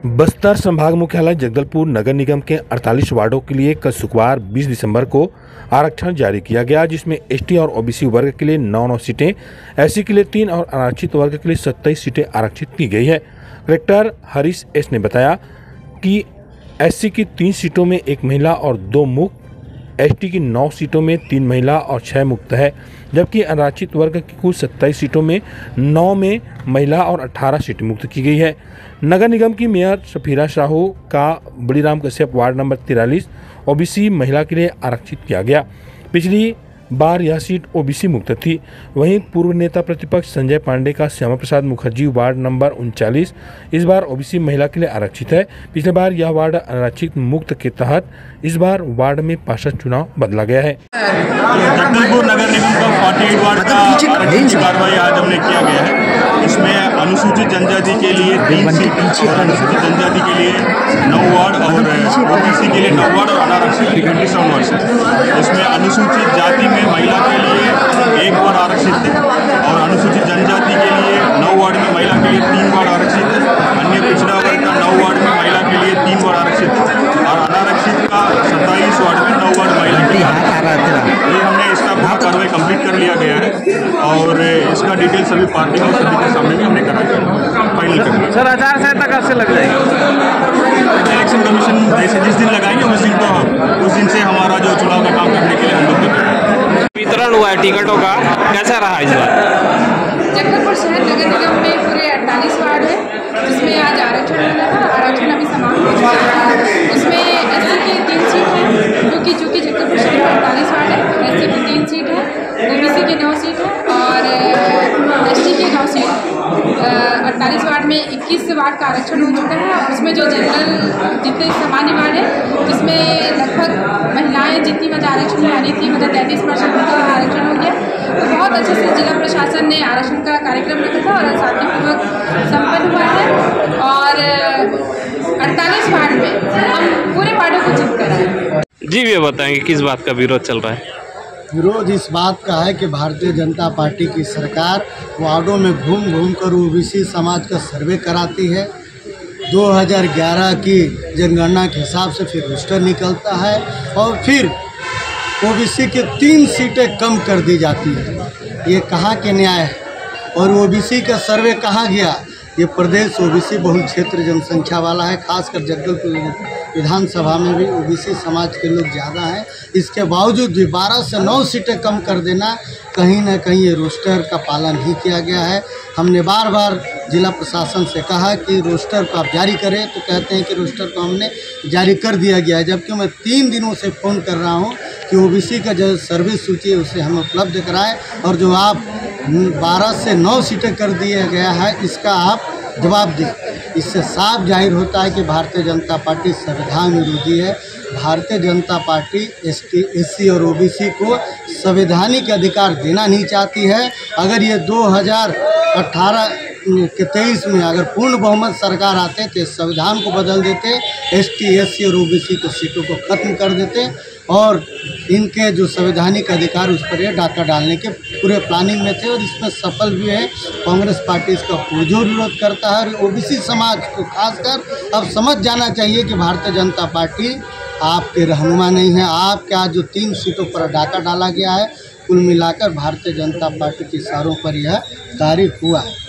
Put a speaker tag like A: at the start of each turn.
A: बस्तर संभाग मुख्यालय जगदलपुर नगर निगम के 48 वार्डों के लिए कल शुक्रवार 20 दिसंबर को आरक्षण जारी किया गया, जिसमें एसटी और ओबीसी वर्ग के लिए 9 सीटें, एससी के लिए 3 और अनारक्षित वर्ग के लिए 27 सीटें आरक्षित की गई है। कलेक्टर हरीश एस ने बताया कि एससी की 3 सीटों में 1 महिला और 2 मुक्त, एसटी की 9 सीटों में 3 महिला और 6 मुक्त है, जबकि अनारक्षित वर्ग की कुल 27 सीटों में 9 में महिला और 18 सीटें मुक्त की गई है। नगर निगम की मेयर सफीरा साहू का बड़ीराम कश्यप वार्ड नंबर 43 ओबीसी महिला के लिए आरक्षित किया गया। पिछली बार यह सीट ओबीसी मुक्त थी। वहीं पूर्व नेता प्रतिपक्ष संजय पांडे का श्यामा प्रसाद मुखर्जी वार्ड नंबर 39 इस बार ओबीसी महिला के लिए आरक्षित है। पिछले बार यह वार्ड अनारक्षित मुक्त के तहत इस बार वार्ड में पार्षद चुनाव बदला गया है।
B: जगदलपुर नगर निगम का 48 वार्ड का आरक्षण की कार्रवाई आज हमने किया गया है। इसमें अनुसूचित जनजाति के लिए 3 सीट और अनुसूचित जनजाति के लिए 9 वार्ड और ओबीसी के लिए 9 वार्ड और अनारक्षित 27 वार्ड। इसमें अनुसूचित जाति में महिला के लिए 1 वार्ड आरक्षित है और अनुसूचित जनजाति के लिए 9 वार्ड में महिला के लिए 3 वार्ड आरक्षित है। अन्य पिछड़ा वर्ग का 9 वार्ड में महिला के लिए 3 वार्ड आरक्षित है और अनारक्षित का 27 वार्ड में 9 वार्ड महिला के लिए। ये हमने इसका पूरा कार्रवाई कंप्लीट कर लिया गया है और इसका डिटेल सभी पार्टी और सभी के सामने भी हमने फाइनल कर दिया।
C: सर, आचार संहिता कब से लग जाएगी?
B: इलेक्शन कमीशन जैसे जिस दिन लगाएंगे उस दिन से हमारा जो चुनाव का काम करने के लिए हम लोग
C: वितरण हुआ है टिकटों का, कैसा रहा इस बार?
D: जगदलपुर शहर नगर निगम में पूरे 48 वार्ड है, जिसमें आज आरक्षण मिला था। आरक्षण अभी समाप्त हो चुका है। उसमें एससी की 3 सीट है, जो कि जगदलपुर शहर में 48 वार्ड है। एससी की 3 सीट है, ओबीसी की 9 सीट है और एसटी की 9 सीट है। 48 वार्ड में 21 वार्ड का आरक्षण हो चुका है और उसमें जो जनरल जितने सामान्य वार्ड है, जिसमें लगभग महिलाएं जितनी मतलब आरक्षण में आनी थी, मतलब 33% का आरक्षण हो गया। तो बहुत अच्छे से जिला प्रशासन ने आरक्षण का कार्यक्रम रखा था और शांतिपूर्वक संपन्न हुआ है और 48 वार्ड में हम पूरे वार्डों को जीत कर आए।
C: जी, ये बताएंगे किस बात का विरोध चल रहा है?
E: विरोध इस बात का है कि भारतीय जनता पार्टी की सरकार वार्डों में घूम घूम कर ओबीसी समाज का सर्वे कराती है। 2011 की जनगणना के हिसाब से फिर रोस्टर निकलता है और फिर ओबीसी के 3 सीटें कम कर दी जाती है। ये कहाँ के न्याय है? और ओबीसी का सर्वे कहाँ गया? ये प्रदेश ओबीसी बहुल क्षेत्र जनसंख्या वाला है, खासकर जगदलपुर विधानसभा में भी ओबीसी समाज के लोग ज़्यादा हैं। इसके बावजूद भी 12 से 9 सीटें कम कर देना, कहीं ना कहीं ये रोस्टर का पालन ही किया गया है। हमने बार बार जिला प्रशासन से कहा कि रोस्टर को आप जारी करें, तो कहते हैं कि रोस्टर को हमने जारी कर दिया गया है, जबकि मैं 3 दिनों से फ़ोन कर रहा हूँ कि ओबीसी का जो सर्विस सूची है उसे हम उपलब्ध कराएं और जो आप 12 से 9 सीटें कर दिया गया है इसका आप जवाब दें। इससे साफ जाहिर होता है कि भारतीय जनता पार्टी संविधान विरोधी है। भारतीय जनता पार्टी एससी और ओबीसी को संवैधानिक अधिकार देना नहीं चाहती है। अगर ये 2018 के 23 में अगर पूर्ण बहुमत सरकार आते तो संविधान को बदल देते, एसटी एससी और ओबीसी को सीटों को खत्म कर देते और इनके जो संवैधानिक अधिकार उस पर ये डाका डालने के पूरे प्लानिंग में थे और इसमें सफल भी है। कांग्रेस पार्टी इसका पुरजोर विरोध करता है और ओबीसी समाज को खासकर अब समझ जाना चाहिए कि भारतीय जनता पार्टी आपके रहनुमा नहीं है। आपके आज जो 3 सीटों पर डाका डाला गया है, कुल मिलाकर भारतीय जनता पार्टी के इशारों पर यह कार्य हुआ है।